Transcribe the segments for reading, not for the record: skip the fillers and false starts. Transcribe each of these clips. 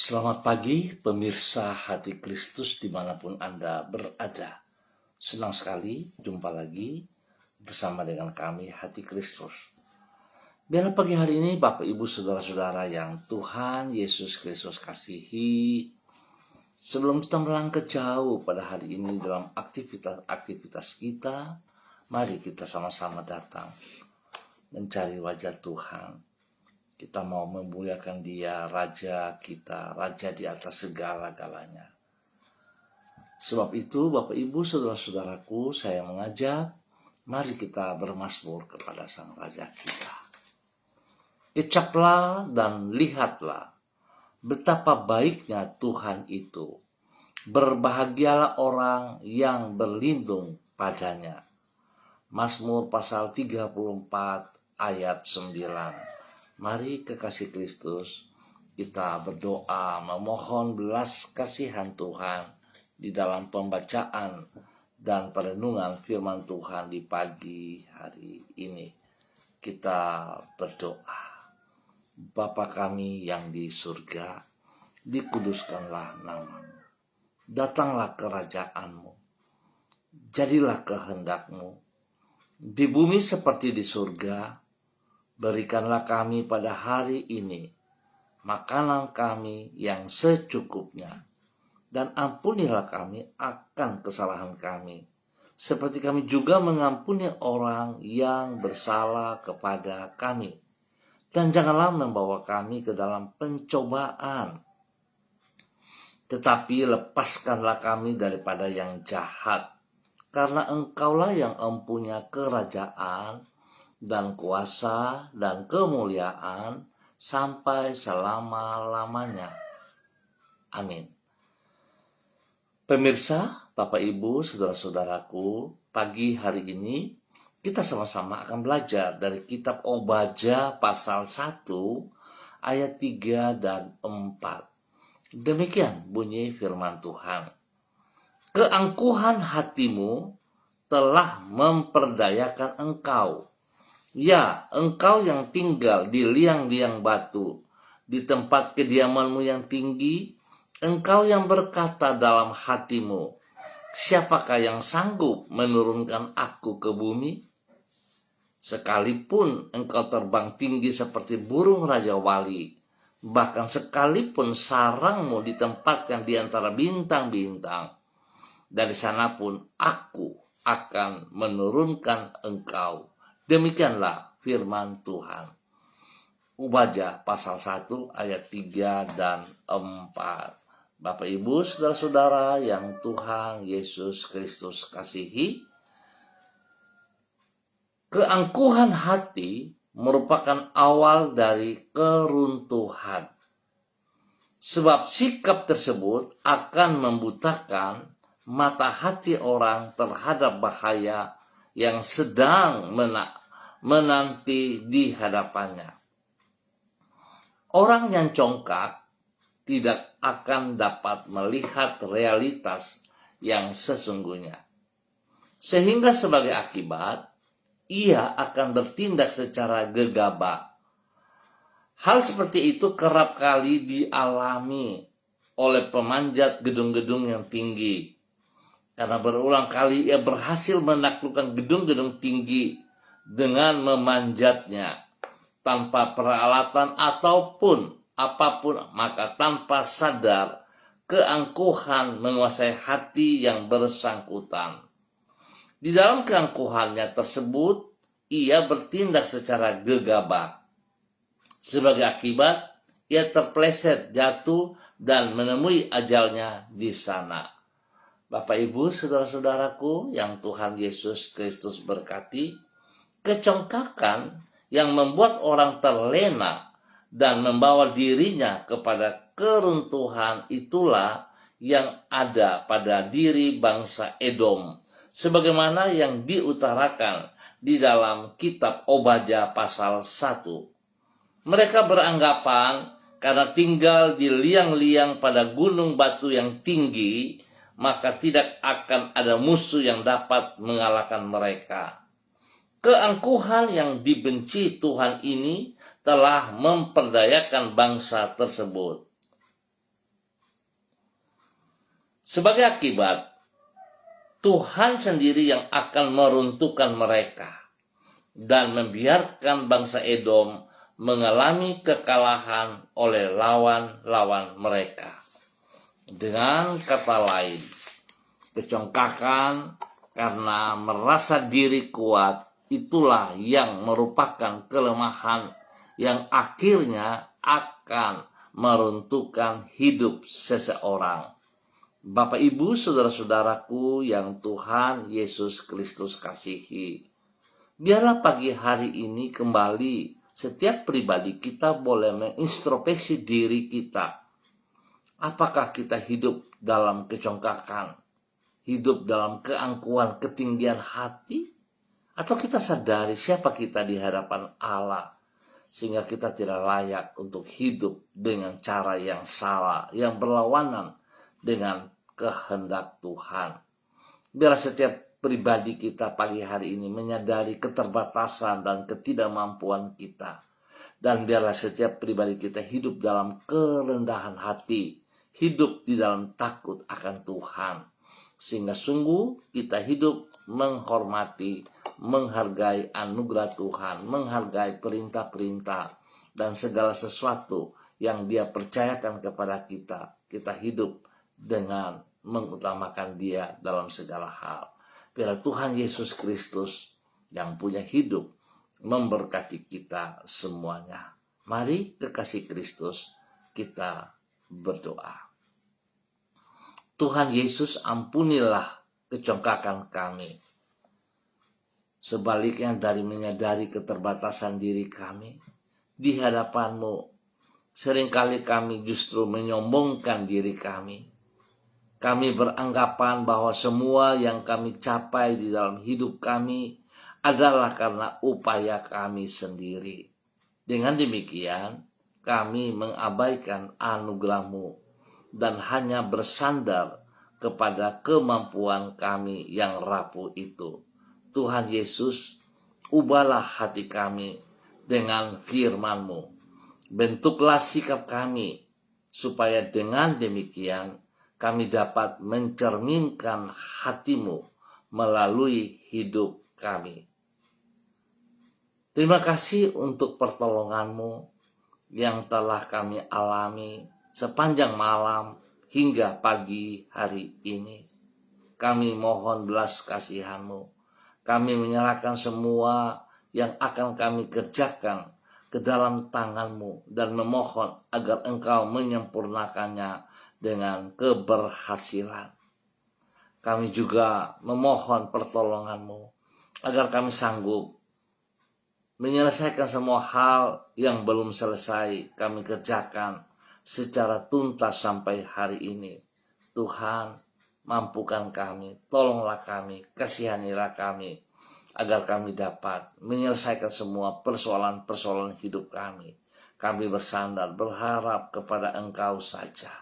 Selamat pagi pemirsa Hati Kristus dimanapun Anda berada. Senang sekali jumpa lagi bersama dengan kami Hati Kristus. Biarlah pagi hari ini Bapak Ibu Saudara-saudara yang Tuhan Yesus Kristus kasihi, sebelum kita melangkah jauh pada hari ini dalam aktivitas kita, mari kita sama-sama datang mencari wajah Tuhan. Kita mau memuliakan Dia, Raja kita, Raja di atas segala-galanya. Sebab itu, Bapak Ibu, Saudara-saudaraku, saya mengajak, mari kita bermazmur kepada Sang Raja kita. Kecaplah dan lihatlah betapa baiknya Tuhan itu. Berbahagialah orang yang berlindung padanya. Mazmur pasal 34 ayat 9. Mari kekasih Kristus, kita berdoa memohon belas kasihan Tuhan di dalam pembacaan dan perenungan firman Tuhan di pagi hari ini. Kita berdoa. Bapa kami yang di surga, dikuduskanlah nama-Mu. Datanglah kerajaan-Mu. Jadilah kehendak-Mu di bumi seperti di surga. Berikanlah kami pada hari ini makanan kami yang secukupnya, dan ampunilah kami akan kesalahan kami, seperti kami juga mengampuni orang yang bersalah kepada kami. Dan janganlah membawa kami ke dalam pencobaan, tetapi lepaskanlah kami daripada yang jahat, karena Engkaulah yang empunya kerajaan dan kuasa dan kemuliaan sampai selama-lamanya. Amin. Pemirsa, Bapak Ibu, Saudara-saudaraku, pagi hari ini kita sama-sama akan belajar dari kitab Obadja pasal 1 ayat 3 dan 4. Demikian bunyi firman Tuhan. Keangkuhan hatimu telah memperdayakan engkau. Ya, engkau yang tinggal di liang-liang batu, di tempat kediamanmu yang tinggi, engkau yang berkata dalam hatimu, siapakah yang sanggup menurunkan aku ke bumi? Sekalipun engkau terbang tinggi seperti burung Raja Wali, bahkan sekalipun sarangmu ditempatkan di antara bintang-bintang, dari sana pun aku akan menurunkan engkau. Demikianlah firman Tuhan. Obadja pasal 1 ayat 3 dan 4. Bapak Ibu, Saudara-saudara yang Tuhan Yesus Kristus kasihi, keangkuhan hati merupakan awal dari keruntuhan. Sebab sikap tersebut akan membutakan mata hati orang terhadap bahaya yang sedang menanti di hadapannya. Orang yang congkak tidak akan dapat melihat realitas yang sesungguhnya. Sehingga sebagai akibat, ia akan bertindak secara gegabah. Hal seperti itu kerap kali dialami oleh pemanjat gedung-gedung yang tinggi. Karena berulang kali ia berhasil menaklukkan gedung-gedung tinggi dengan memanjatnya tanpa peralatan ataupun apapun, maka tanpa sadar keangkuhan menguasai hati yang bersangkutan. Di dalam keangkuhannya tersebut, ia bertindak secara gegabah. Sebagai akibat, ia terpleset, jatuh, dan menemui ajalnya di sana. Bapak Ibu, Saudara-saudaraku yang Tuhan Yesus Kristus berkati, kecongkakan yang membuat orang terlena dan membawa dirinya kepada keruntuhan itulah yang ada pada diri bangsa Edom, sebagaimana yang diutarakan di dalam kitab Obadja pasal 1. Mereka beranggapan karena tinggal di liang-liang pada gunung batu yang tinggi, maka tidak akan ada musuh yang dapat mengalahkan mereka. Keangkuhan yang dibenci Tuhan ini telah memperdayakan bangsa tersebut. Sebagai akibat, Tuhan sendiri yang akan meruntuhkan mereka dan membiarkan bangsa Edom mengalami kekalahan oleh lawan-lawan mereka. Dengan kata lain, kecongkakan karena merasa diri kuat itulah yang merupakan kelemahan yang akhirnya akan meruntuhkan hidup seseorang. Bapak, Ibu, saudara-saudaraku yang Tuhan Yesus Kristus kasihi, biarlah pagi hari ini kembali setiap pribadi kita boleh mengintrospeksi diri kita. Apakah kita hidup dalam kecongkakan, hidup dalam keangkuhan, ketinggian hati? Atau kita sadari siapa kita di hadapan Allah, sehingga kita tidak layak untuk hidup dengan cara yang salah, yang berlawanan dengan kehendak Tuhan. Biarlah setiap pribadi kita pagi hari ini menyadari keterbatasan dan ketidakmampuan kita. Dan biarlah setiap pribadi kita hidup dalam kerendahan hati, hidup di dalam takut akan Tuhan. Sehingga sungguh kita hidup menghormati, menghargai anugerah Tuhan, menghargai perintah-perintah dan segala sesuatu yang Dia percayakan kepada kita. Kita hidup dengan mengutamakan Dia dalam segala hal. Biarlah Tuhan Yesus Kristus yang punya hidup memberkati kita semuanya. Mari kekasih Kristus, kita berdoa. Tuhan Yesus, ampunilah kecongkakan kami. Sebaliknya dari menyadari keterbatasan diri kami di hadapan-Mu, seringkali kami justru menyombongkan diri kami. Kami beranggapan bahwa semua yang kami capai di dalam hidup kami adalah karena upaya kami sendiri. Dengan demikian, kami mengabaikan anugerah-Mu dan hanya bersandar kepada kemampuan kami yang rapuh itu. Tuhan Yesus, ubahlah hati kami dengan firman-Mu. Bentuklah sikap kami, supaya dengan demikian kami dapat mencerminkan hati-Mu melalui hidup kami. Terima kasih untuk pertolongan-Mu yang telah kami alami sepanjang malam hingga pagi hari ini. Kami mohon belas kasihan-Mu. Kami menyerahkan semua yang akan kami kerjakan ke dalam tangan-Mu dan memohon agar Engkau menyempurnakannya dengan keberhasilan. Kami juga memohon pertolongan-Mu agar kami sanggup menyelesaikan semua hal yang belum selesai kami kerjakan secara tuntas sampai hari ini. Tuhan, mampukan kami, tolonglah kami, kasihanilah kami, agar kami dapat menyelesaikan semua persoalan-persoalan hidup kami. Kami bersandar, berharap kepada Engkau saja.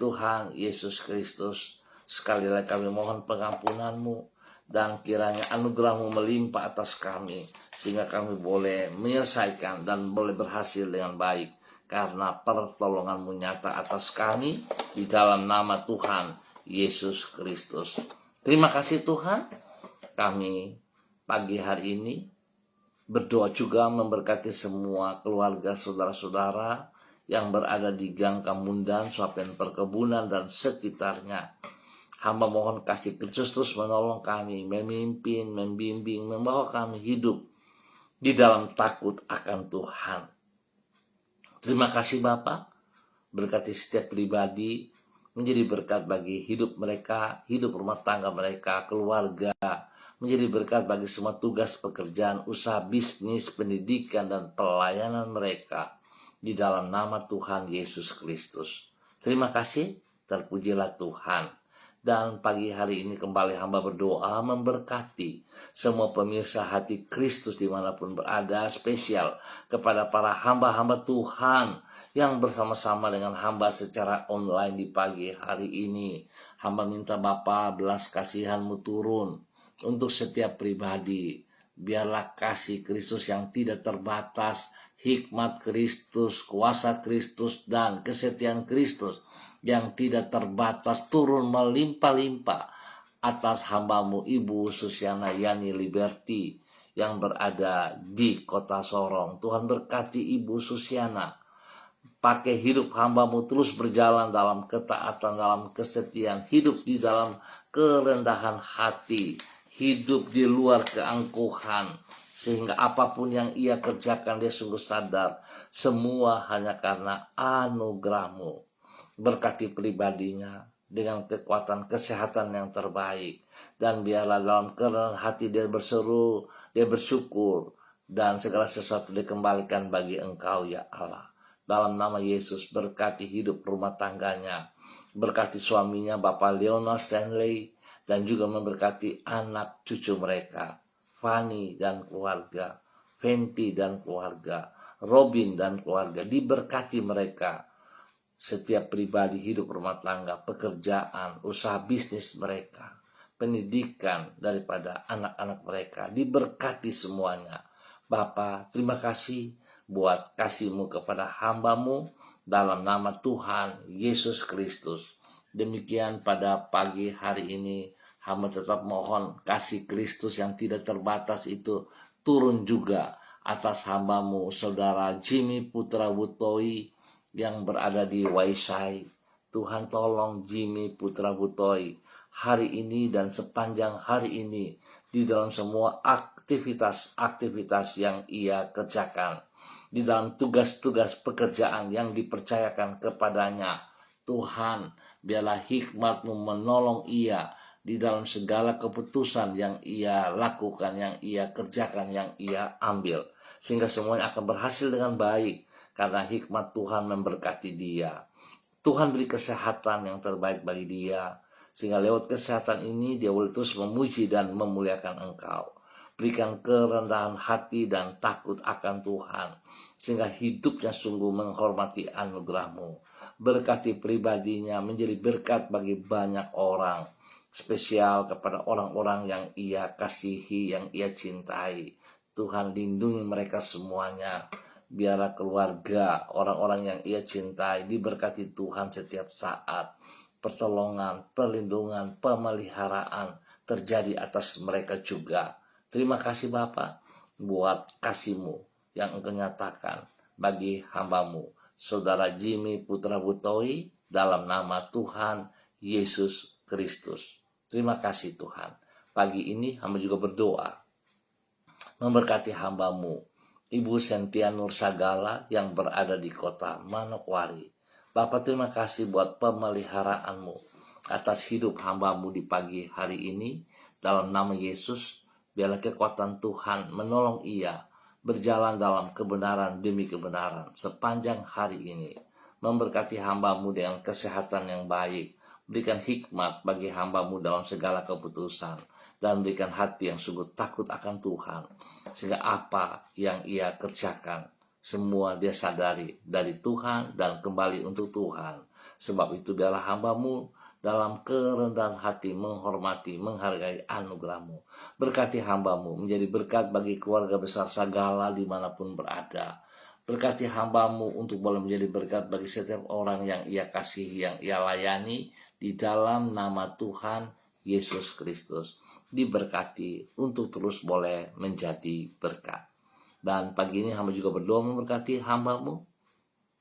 Tuhan Yesus Kristus, sekali lagi kami mohon pengampunan-Mu, dan kiranya anugerah-Mu melimpah atas kami, sehingga kami boleh menyelesaikan dan boleh berhasil dengan baik, karena pertolongan-Mu nyata atas kami, di dalam nama Tuhan Yesus Kristus. Terima kasih Tuhan, kami pagi hari ini berdoa juga memberkati semua keluarga saudara-saudara yang berada di Gang Kamundan, Suapen Perkebunan, dan sekitarnya. Hamba mohon kasih Kristus terus menolong kami, memimpin, membimbing, membawa kami hidup di dalam takut akan Tuhan. Terima kasih Bapa, berkati setiap pribadi, menjadi berkat bagi hidup mereka, hidup rumah tangga mereka, keluarga, menjadi berkat bagi semua tugas pekerjaan, usaha, bisnis, pendidikan, dan pelayanan mereka. Di dalam nama Tuhan Yesus Kristus. Terima kasih, terpujilah Tuhan. Dan pagi hari ini kembali hamba berdoa memberkati semua pemirsa hati Kristus dimanapun berada, spesial kepada para hamba-hamba Tuhan yang bersama-sama dengan hamba secara online di pagi hari ini. Hamba minta Bapa belas kasihan-Mu turun untuk setiap pribadi. Biarlah kasih Kristus yang tidak terbatas, hikmat Kristus, kuasa Kristus, dan kesetiaan Kristus yang tidak terbatas turun melimpah-limpah atas hamba-Mu Ibu Susiana Yani Liberty yang berada di kota Sorong. Tuhan berkati Ibu Susiana, pakai hidup hamba-Mu terus berjalan dalam ketaatan, dalam kesetiaan, hidup di dalam kerendahan hati, hidup di luar keangkuhan, sehingga apapun yang ia kerjakan dia sungguh sadar semua hanya karena anugerah-Mu. Berkati pribadinya dengan kekuatan kesehatan yang terbaik, dan biarlah dalam kerendahan hati dia berseru, dia bersyukur, dan segala sesuatu dikembalikan bagi Engkau ya Allah. Dalam nama Yesus, berkati hidup rumah tangganya, berkati suaminya Bapak Leonard Stanley, dan juga memberkati anak cucu mereka, Fanny dan keluarga, Fenty dan keluarga, Robin dan keluarga. Diberkati mereka, setiap pribadi, hidup rumah tangga, pekerjaan, usaha bisnis mereka, pendidikan daripada anak-anak mereka, diberkati semuanya. Bapa, terima kasih buat kasih-Mu kepada hamba-Mu dalam nama Tuhan Yesus Kristus. Demikian pada pagi hari ini, hamba tetap mohon kasih Kristus yang tidak terbatas itu turun juga atas hamba-Mu Saudara Jimmy Putra Butoi yang berada di Waisai. Tuhan tolong Jimmy Putra Butoi hari ini dan sepanjang hari ini di dalam semua aktivitas-aktivitas yang ia kerjakan, di dalam tugas-tugas pekerjaan yang dipercayakan kepadanya. Tuhan, biarlah hikmat-Mu menolong ia di dalam segala keputusan yang ia lakukan, yang ia kerjakan, yang ia ambil, sehingga semuanya akan berhasil dengan baik karena hikmat Tuhan memberkati dia. Tuhan beri kesehatan yang terbaik bagi dia, sehingga lewat kesehatan ini dia boleh terus memuji dan memuliakan Engkau. Berikan kerendahan hati dan takut akan Tuhan, sehingga hidupnya sungguh menghormati anugerah-Mu. Berkati pribadinya menjadi berkat bagi banyak orang, spesial kepada orang-orang yang ia kasihi, yang ia cintai. Tuhan lindungi mereka semuanya. Biarlah keluarga, orang-orang yang ia cintai diberkati Tuhan setiap saat. Pertolongan, perlindungan, pemeliharaan terjadi atas mereka juga. Terima kasih Bapa buat kasih-Mu yang Engkau nyatakan bagi hamba-Mu Saudara Jimmy Putra Butoi dalam nama Tuhan Yesus Kristus. Terima kasih Tuhan. Pagi ini hamba juga berdoa memberkati hamba-Mu Ibu Sentia Nur Sagala yang berada di kota Manokwari. Bapak, terima kasih buat pemeliharaan-Mu atas hidup hamba-Mu di pagi hari ini. Dalam nama Yesus, biarlah kekuatan Tuhan menolong ia berjalan dalam kebenaran demi kebenaran sepanjang hari ini. Memberkati hamba-Mu dengan kesehatan yang baik. Berikan hikmat bagi hamba-Mu dalam segala keputusan. Dan berikan hati yang sungguh takut akan Tuhan, sehingga apa yang ia kerjakan semua dia sadari dari Tuhan dan kembali untuk Tuhan. Sebab itu biarlah hamba-Mu dalam kerendahan hati menghormati, menghargai anugerah-Mu. Berkati hamba-Mu menjadi berkat bagi keluarga besar Sagala dimanapun berada. Berkati hamba-Mu untuk boleh menjadi berkat bagi setiap orang yang ia kasihi, yang ia layani, di dalam nama Tuhan Yesus Kristus. Diberkati untuk terus boleh menjadi berkat. Dan pagi ini hamba juga berdoa memberkati hamba-Mu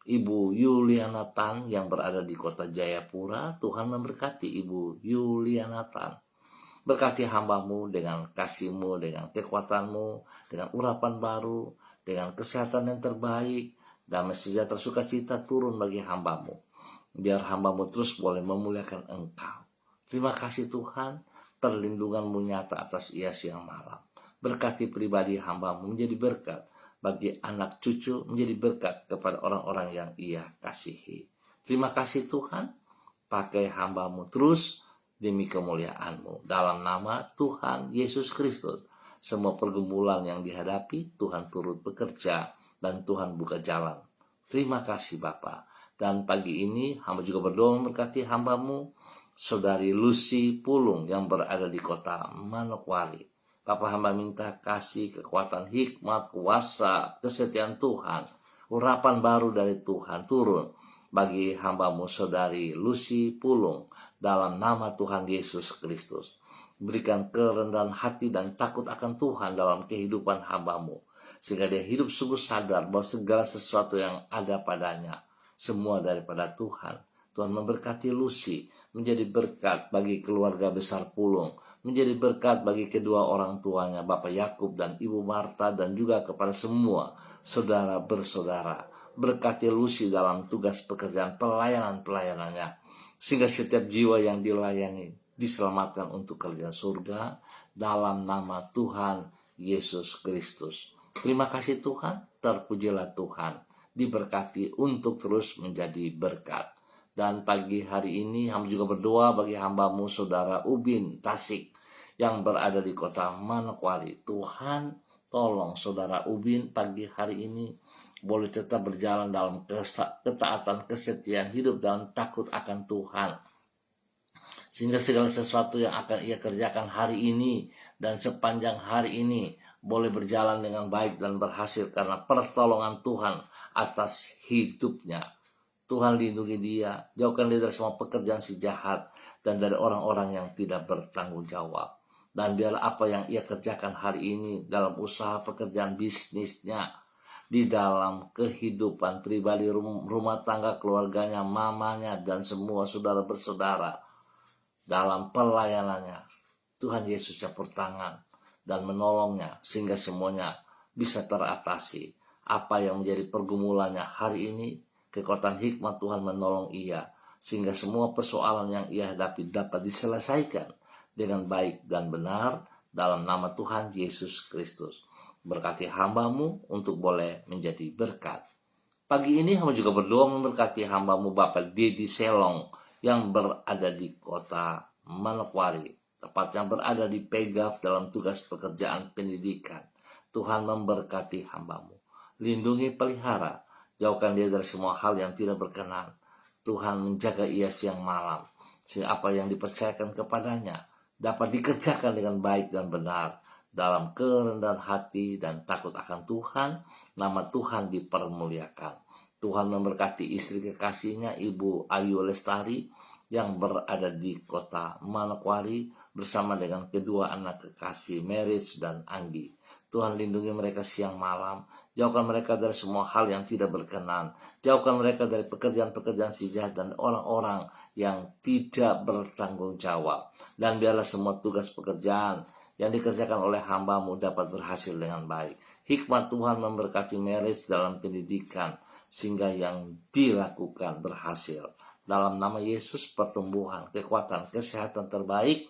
Ibu Yuliana Tan yang berada di kota Jayapura. Tuhan memberkati Ibu Yuliana Tan. Berkati hamba-Mu dengan kasih-Mu, dengan kekuatan-Mu, dengan urapan baru, dengan kesehatan yang terbaik, damai sejahtera sukacita turun bagi hamba-Mu. Biar hamba-Mu terus boleh memuliakan Engkau. Terima kasih Tuhan. Perlindungan-Mu nyata atas ia siang malam. Berkati pribadi hamba-Mu menjadi berkat bagi anak cucu, menjadi berkat kepada orang-orang yang ia kasihi. Terima kasih Tuhan. Pakai hamba-Mu terus demi kemuliaan-Mu. Dalam nama Tuhan Yesus Kristus. Semua pergumulan yang dihadapi, Tuhan turut bekerja dan Tuhan buka jalan. Terima kasih Bapa. Dan pagi ini hamba juga berdoa memberkati hamba-Mu Saudari Lucy Pulung yang berada di kota Manokwari. Bapak hamba minta kasih, kekuatan, hikmat, kuasa, kesetiaan Tuhan, urapan baru dari Tuhan turun bagi hambamu saudari Lucy Pulung dalam nama Tuhan Yesus Kristus. Berikan kerendahan hati dan takut akan Tuhan dalam kehidupan hambamu, sehingga dia hidup sungguh sadar bahwa segala sesuatu yang ada padanya semua daripada Tuhan. Tuhan memberkati Lucy menjadi berkat bagi keluarga besar Pulung, menjadi berkat bagi kedua orang tuanya, Bapak Yakub dan Ibu Marta, dan juga kepada semua saudara bersaudara. Berkati Lucy dalam tugas pekerjaan pelayanannya, sehingga setiap jiwa yang dilayani diselamatkan untuk kerajaan surga dalam nama Tuhan Yesus Kristus. Terima kasih Tuhan, terpujilah Tuhan, diberkati untuk terus menjadi berkat. Dan pagi hari ini hamba juga berdoa bagi hambamu saudara Ubin Tasik yang berada di kota Manokwari. Tuhan tolong saudara Ubin pagi hari ini boleh tetap berjalan dalam ketaatan, kesetiaan, hidup dalam takut akan Tuhan, sehingga segala sesuatu yang akan ia kerjakan hari ini dan sepanjang hari ini boleh berjalan dengan baik dan berhasil karena pertolongan Tuhan atas hidupnya. Tuhan lindungi dia, jauhkan dia dari semua pekerjaan si jahat dan dari orang-orang yang tidak bertanggung jawab. Dan biarlah apa yang ia kerjakan hari ini dalam usaha pekerjaan bisnisnya, di dalam kehidupan pribadi, rumah tangga, keluarganya, mamanya, dan semua saudara bersaudara, dalam pelayanannya, Tuhan Yesus campur tangan dan menolongnya sehingga semuanya bisa teratasi. Apa yang menjadi pergumulannya hari ini, kekuatan hikmat Tuhan menolong ia sehingga semua persoalan yang ia hadapi dapat diselesaikan dengan baik dan benar dalam nama Tuhan Yesus Kristus. Berkati hambamu untuk boleh menjadi berkat. Pagi ini hamba juga berdoa memberkati hambamu Bapak Dedi Selong yang berada di kota Manokwari, tepatnya berada di Pegaf dalam tugas pekerjaan pendidikan. Tuhan memberkati hambamu, lindungi, pelihara, jauhkan dia dari semua hal yang tidak berkenan. Tuhan menjaga ia siang malam, sehingga apa yang dipercayakan kepadanya dapat dikerjakan dengan baik dan benar dalam kerendahan hati dan takut akan Tuhan. Nama Tuhan dipermuliakan. Tuhan memberkati istri kekasihnya Ibu Ayu Lestari yang berada di kota Manokwari bersama dengan kedua anak kekasih Merits dan Anggi. Tuhan lindungi mereka siang malam, jauhkan mereka dari semua hal yang tidak berkenan, jauhkan mereka dari pekerjaan-pekerjaan si jahat dan orang-orang yang tidak bertanggung jawab. Dan biarlah semua tugas pekerjaan yang dikerjakan oleh hambamu dapat berhasil dengan baik. Hikmat Tuhan memberkati Meris dalam pendidikan sehingga yang dilakukan berhasil. Dalam nama Yesus, pertumbuhan, kekuatan, kesehatan terbaik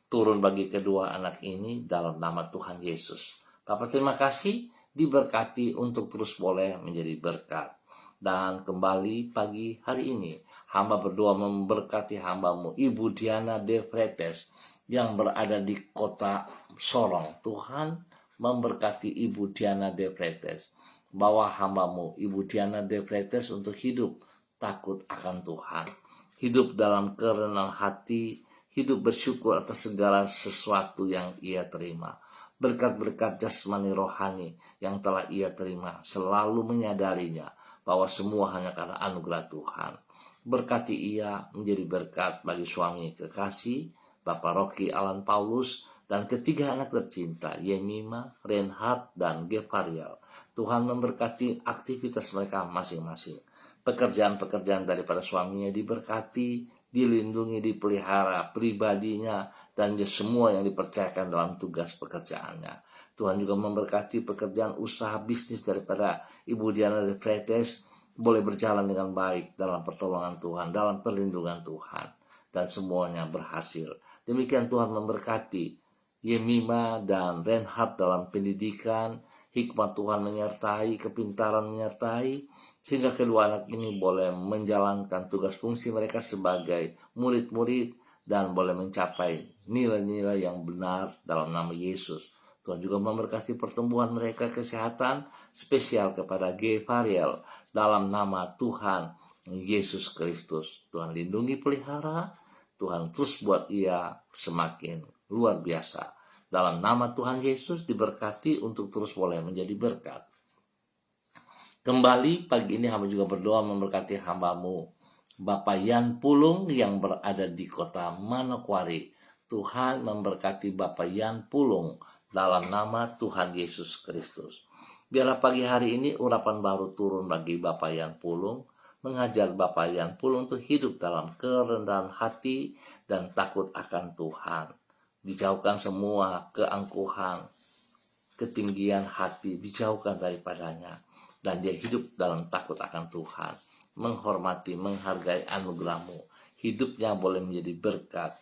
turun bagi kedua anak ini dalam nama Tuhan Yesus. Bapak terima kasih, diberkati untuk terus boleh menjadi berkat. Dan kembali pagi hari ini, hamba berdoa memberkati hambamu Ibu Diana De Fretes yang berada di kota Sorong. Tuhan memberkati Ibu Diana De Fretes. Bawa hambamu Ibu Diana De Fretes untuk hidup takut akan Tuhan, hidup dalam kerendahan hati, hidup bersyukur atas segala sesuatu yang ia terima. Berkat-berkat jasmani rohani yang telah ia terima, selalu menyadarinya bahwa semua hanya karena anugerah Tuhan. Berkati ia menjadi berkat bagi suami kekasih Bapak Rocky Alan Paulus dan ketiga anak tercinta Yemima, Reinhard, dan Gevariel. Tuhan memberkati aktivitas mereka masing-masing. Pekerjaan-pekerjaan daripada suaminya diberkati, dilindungi, dipelihara, pribadinya, dan semua yang dipercayakan dalam tugas pekerjaannya. Tuhan juga memberkati pekerjaan usaha bisnis daripada Ibu Diana De Fretes boleh berjalan dengan baik dalam pertolongan Tuhan, dalam perlindungan Tuhan, dan semuanya berhasil. Demikian Tuhan memberkati Yemima dan Reinhard dalam pendidikan, hikmat Tuhan menyertai, kepintaran menyertai, sehingga kedua anak ini boleh menjalankan tugas fungsi mereka sebagai murid-murid dan boleh mencapai nilai-nilai yang benar dalam nama Yesus. Tuhan juga memberkati pertumbuhan mereka, kesehatan spesial kepada Gevariel dalam nama Tuhan Yesus Kristus. Tuhan lindungi, pelihara, Tuhan terus buat ia semakin luar biasa. Dalam nama Tuhan Yesus diberkati untuk terus boleh menjadi berkat. Kembali pagi ini hamba juga berdoa memberkati hambamu, Bapak Yan Pulung yang berada di kota Manokwari. Tuhan memberkati Bapak Yan Pulung dalam nama Tuhan Yesus Kristus. Biarlah pagi hari ini urapan baru turun bagi Bapak Yan Pulung, mengajar Bapak Yan Pulung untuk hidup dalam kerendahan hati dan takut akan Tuhan. Dijauhkan semua keangkuhan, ketinggian hati, dijauhkan daripadanya. Dan dia hidup dalam takut akan Tuhan, menghormati, menghargai anugerah-Mu. Hidupnya boleh menjadi berkat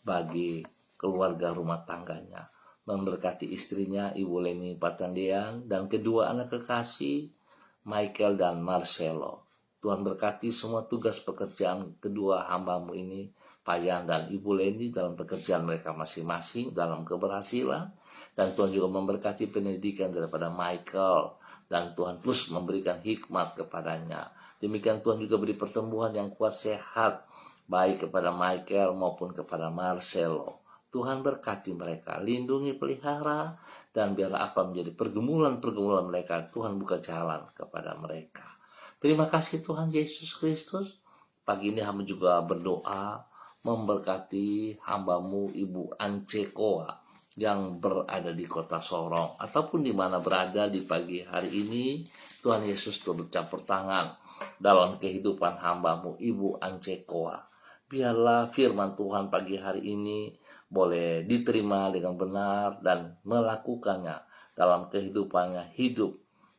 bagi keluarga rumah tangganya. Memberkati istrinya, Ibu Leni Patandian, dan kedua anak kekasih, Michael dan Marcelo. Tuhan berkati semua tugas pekerjaan kedua hamba-Mu ini, Payan dan Ibu Leni, dalam pekerjaan mereka masing-masing, dalam keberhasilan. Dan Tuhan juga memberkati pendidikan daripada Michael, dan Tuhan terus memberikan hikmat kepadanya. Demikian Tuhan juga beri pertumbuhan yang kuat sehat, baik kepada Michael maupun kepada Marcelo. Tuhan berkati mereka, lindungi, pelihara, dan biarlah apa menjadi pergumulan-pergumulan mereka, Tuhan buka jalan kepada mereka. Terima kasih Tuhan Yesus Kristus. Pagi ini hamba juga berdoa memberkati hamba-Mu Ibu Ance Koa yang berada di kota Sorong ataupun di mana berada di pagi hari ini. Tuhan Yesus turut campur tangan dalam kehidupan hamba-Mu Ibu Ance Koa. Biarlah firman Tuhan pagi hari ini boleh diterima dengan benar dan melakukannya dalam kehidupannya, hidup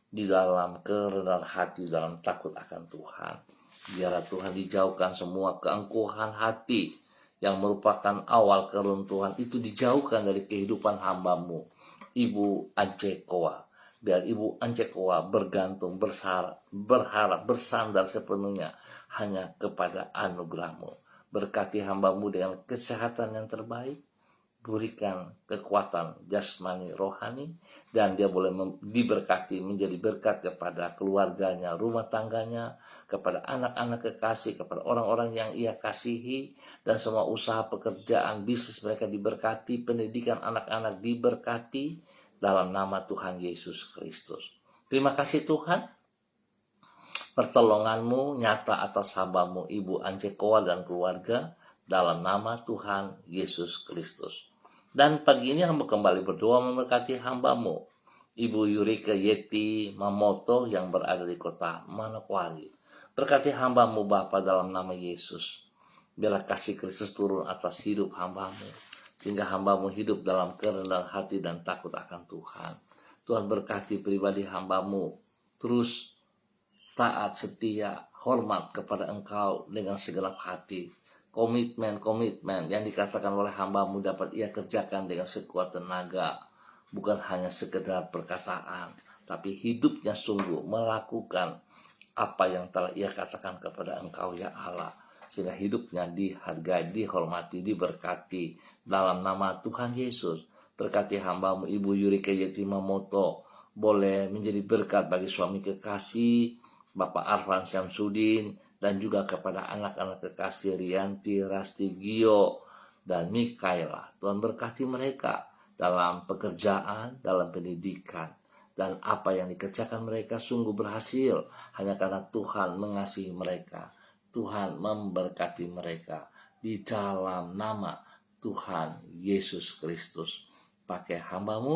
di dalam kerendahan hati, dalam takut akan Tuhan. Biarlah Tuhan dijauhkan semua keangkuhan hati yang merupakan awal keruntuhan itu, dijauhkan dari kehidupan hamba-Mu Ibu Ance Koa. Biar Ibu Ance Koa bergantung, berharap, bersandar sepenuhnya hanya kepada anugerah-Mu. Berkati hamba-Mu dengan kesehatan yang terbaik, berikan kekuatan jasmani rohani, dan dia boleh diberkati menjadi berkat kepada keluarganya, rumah tangganya, kepada anak-anak kekasih, kepada orang-orang yang ia kasihi, dan semua usaha pekerjaan bisnis mereka diberkati, pendidikan anak-anak diberkati dalam nama Tuhan Yesus Kristus. Terima kasih Tuhan, pertolongan-Mu nyata atas hamba-Mu Ibu Ance Koa dan keluarga dalam nama Tuhan Yesus Kristus. Dan pagi ini hamba kembali berdoa memberkati hamba-Mu Ibu Yurika Yeti Mamoto yang berada di kota Manokwari. Berkati hamba-Mu Bapa dalam nama Yesus. Biarlah kasih Kristus turun atas hidup hamba-Mu, sehingga hamba-Mu hidup dalam kerendahan hati dan takut akan Tuhan. Tuhan berkati pribadi hamba-Mu, terus taat, setia, hormat kepada Engkau dengan segenap hati. Komitmen yang dikatakan oleh hamba-Mu dapat ia kerjakan dengan sekuat tenaga. Bukan hanya sekedar perkataan, tapi hidupnya sungguh melakukan apa yang telah ia katakan kepada Engkau ya Allah. Sehingga hidupnya dihargai, dihormati, diberkati dalam nama Tuhan Yesus. Berkati hamba-Mu Ibu Yurika Yeti Mamoto, boleh menjadi berkat bagi suami kekasih Bapak Arfan Syamsuddin, dan juga kepada anak-anak kekasih Rianti, Rasti, Gio, dan Mikaela. Tuhan berkati mereka dalam pekerjaan, dalam pendidikan, dan apa yang dikerjakan mereka sungguh berhasil hanya karena Tuhan mengasihi mereka. Tuhan memberkati mereka di dalam nama Tuhan Yesus Kristus. Pakai hamba-Mu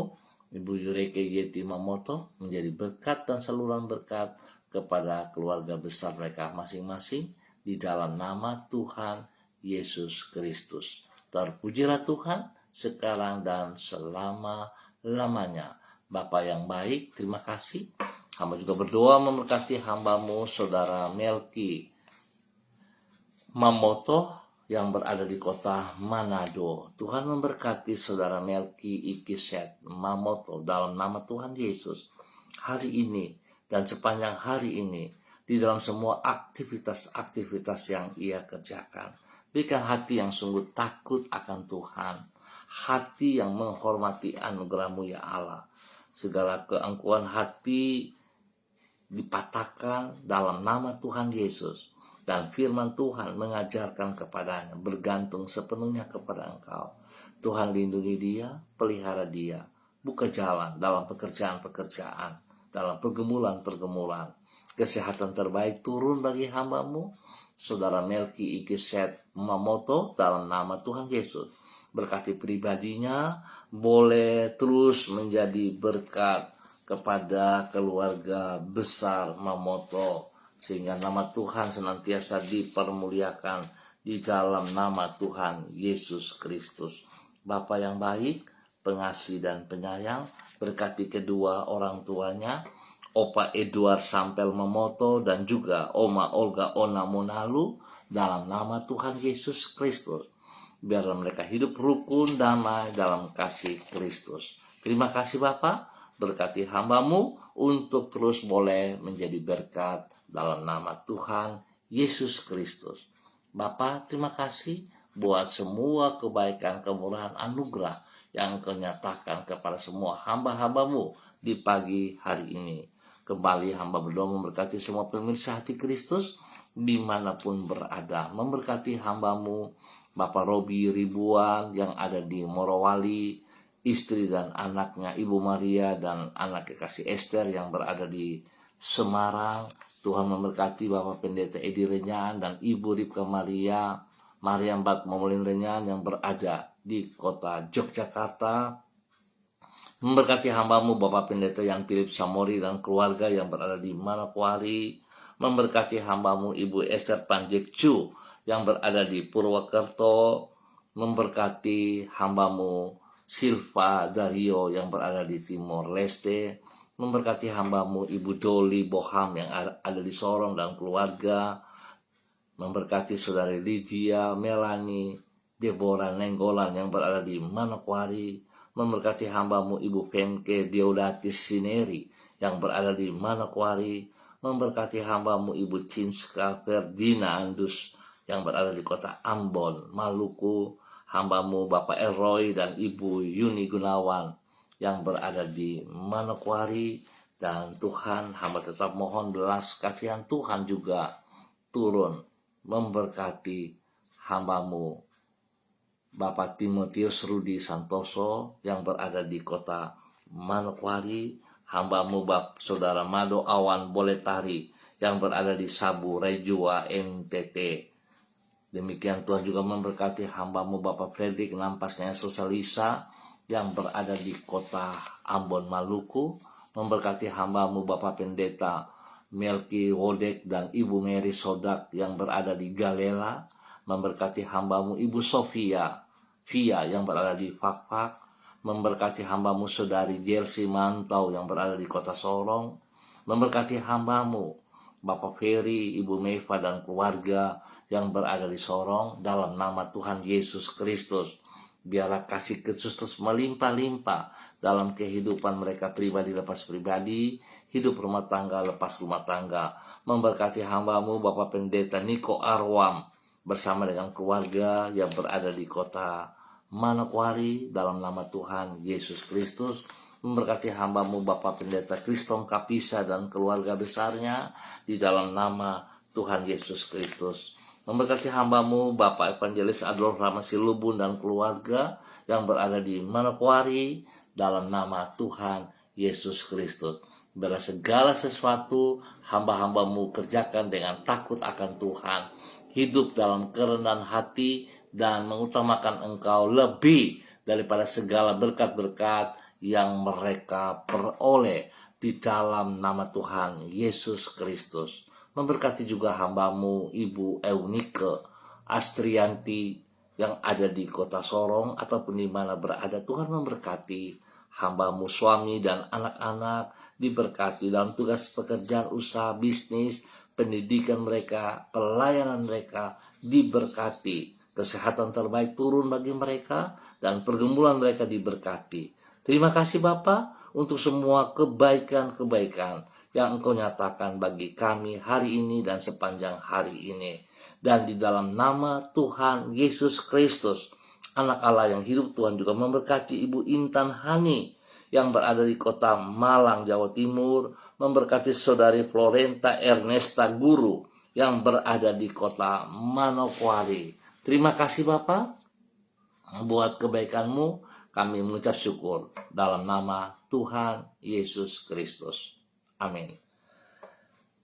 Ibu Yurika Yeti Mamoto menjadi berkat dan saluran berkat kepada keluarga besar mereka masing-masing di dalam nama Tuhan Yesus Kristus. Terpujilah Tuhan sekarang dan selama-lamanya. Bapa yang baik, terima kasih. Hamba juga berdoa memberkati hamba-Mu Saudara Melki Mamoto yang berada di kota Manado. Tuhan memberkati Saudara Melki Ikiset Mamoto dalam nama Tuhan Yesus hari ini dan sepanjang hari ini, di dalam semua aktivitas-aktivitas yang ia kerjakan. Berikan hati yang sungguh takut akan Tuhan, hati yang menghormati anugerah-Mu ya Allah. Segala keangkuhan hati dipatahkan dalam nama Tuhan Yesus, dan firman Tuhan mengajarkan kepadanya bergantung sepenuhnya kepada Engkau. Tuhan lindungi dia, pelihara dia, buka jalan dalam pekerjaan-pekerjaan, dalam pergumulan-pergumulan. kesehatan terbaik turun bagi hamba-Mu, Saudara Melki Ikiset Mamoto, dalam nama Tuhan Yesus. Berkati pribadinya, boleh terus menjadi berkat kepada keluarga besar Mamoto, sehingga nama Tuhan senantiasa dipermuliakan di dalam nama Tuhan Yesus Kristus. Bapa yang baik, pengasih dan penyayang, berkati kedua orang tuanya, Opa Edward Sampel Mamoto dan juga Oma Olga Ona Monalu, dalam nama Tuhan Yesus Kristus. Biarlah mereka hidup rukun damai dalam kasih Kristus. Terima kasih Bapa, berkati hamba-Mu untuk terus boleh menjadi berkat dalam nama Tuhan Yesus Kristus. Bapa, terima kasih buat semua kebaikan, kemurahan, anugerah yang Engkau nyatakan kepada semua hamba-hamba-Mu di pagi hari ini. Kembali hamba berdoa memberkati semua pemirsa Hati Kristus dimanapun berada. Memberkati hamba-Mu Bapak Robi Ribuan yang ada di Morowali, istri dan anaknya Ibu Maria dan anak kekasih Esther yang berada di Semarang. Tuhan memberkati Bapak Pendeta Edi Renyan dan Ibu Ripka Maria Bat Momolin Renyan yang berada di kota Yogyakarta. Memberkati hamba-Mu Bapak Pendeta Yan Philip Samori dan keluarga yang berada di Manokwari. Memberkati hamba-Mu Ibu Esther Panjekcu yang berada di Purwokerto. Memberkati hamba-Mu Silva Dario yang berada di Timor Leste. Memberkati hamba-Mu Ibu Doli Boham yang ada di Sorong dan keluarga. Memberkati Saudari Lydia Melani Deborah Nenggolan yang berada di Manokwari. Memberkati hamba-Mu Ibu Pemke Deodatis Sineri yang berada di Manokwari. Memberkati hamba-Mu Ibu Cinska Ferdina Andus yang berada di kota Ambon, Maluku. Hamba-Mu Bapak Elroy dan Ibu Yuni Gunawan yang berada di Manokwari. Dan Tuhan, hamba tetap mohon belas kasihan Tuhan juga turun memberkati hamba-Mu Bapak Timotius Rudi Santoso yang berada di kota Manokwari. Hamba-Mu Bapak Saudara Mado Awan Boletari yang berada di Sabu Rejua NTT. Demikian Tuhan juga memberkati hamba-Mu Bapak Fredrik Nampasnya Sosalisa yang berada di kota Ambon Maluku. Memberkati hamba-Mu Bapak Pendeta Melki Wodek dan Ibu Mary Sodak yang berada di Galela. Memberkati hamba-Mu Ibu Sofia yang berada di Fakfak. Memberkati hamba-Mu Saudari Jelsi Mantau yang berada di kota Sorong. Memberkati hamba-Mu Bapak Ferry, Ibu Meva dan keluarga yang berada di Sorong dalam nama Tuhan Yesus Kristus. Biarlah kasih Kristus melimpah-limpah dalam kehidupan mereka pribadi lepas pribadi, hidup rumah tangga lepas rumah tangga. Memberkati hamba-Mu Bapak Pendeta Niko Arwam bersama dengan keluarga yang berada di kota Manokwari dalam nama Tuhan Yesus Kristus. Memberkati hamba-Mu Bapak Pendeta Kriston Kapisa dan keluarga besarnya di dalam nama Tuhan Yesus Kristus. Memberkati hamba-Mu Bapak Evangelis Adolf Ramasilubun dan keluarga yang berada di Manokwari dalam nama Tuhan Yesus Kristus. Biarlah segala sesuatu hamba-hamba-Mu kerjakan dengan takut akan Tuhan, hidup dalam kerendahan hati dan mengutamakan Engkau lebih daripada segala berkat-berkat yang mereka peroleh di dalam nama Tuhan Yesus Kristus. Memberkati juga hamba-Mu Ibu Eunike Astrianti yang ada di kota Sorong ataupun di mana berada. Tuhan memberkati hamba-Mu suami dan anak-anak, diberkati dalam tugas pekerjaan, usaha, bisnis, pendidikan mereka, pelayanan mereka, diberkati. Kesehatan terbaik turun bagi mereka dan pergumulan mereka diberkati. Terima kasih Bapa untuk semua kebaikan-kebaikan yang Engkau nyatakan bagi kami hari ini dan sepanjang hari ini. Dan di dalam nama Tuhan Yesus Kristus, Anak Allah yang hidup, Tuhan juga memberkati Ibu Intan Hani yang berada di kota Malang, Jawa Timur. Memberkati Saudari Florenta Ernesta Guru yang berada di kota Manokwari. Terima kasih Bapa buat kebaikan-Mu. Kami mengucap syukur dalam nama Tuhan Yesus Kristus. Amin.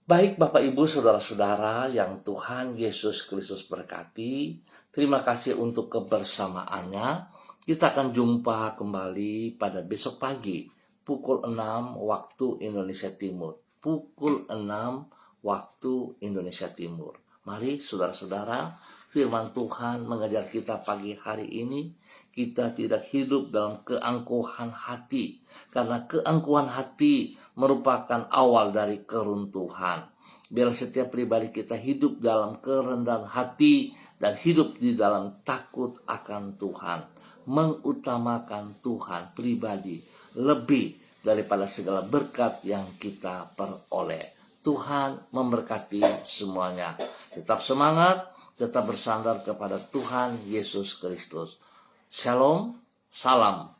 Baik Bapak Ibu Saudara-saudara yang Tuhan Yesus Kristus berkati, terima kasih untuk kebersamaannya. Kita akan jumpa kembali pada besok pagi pukul 6 waktu Indonesia Timur. Pukul 6 waktu Indonesia Timur. Mari saudara-saudara, firman Tuhan mengajar kita pagi hari ini, kita tidak hidup dalam keangkuhan hati. Karena keangkuhan hati merupakan awal dari keruntuhan. Biar setiap pribadi kita hidup dalam kerendahan hati dan hidup di dalam takut akan Tuhan. Mengutamakan Tuhan pribadi lebih daripada segala berkat yang kita peroleh. Tuhan memberkati semuanya. Tetap semangat, tetap bersandar kepada Tuhan Yesus Kristus. Shalom, salam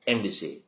MDC.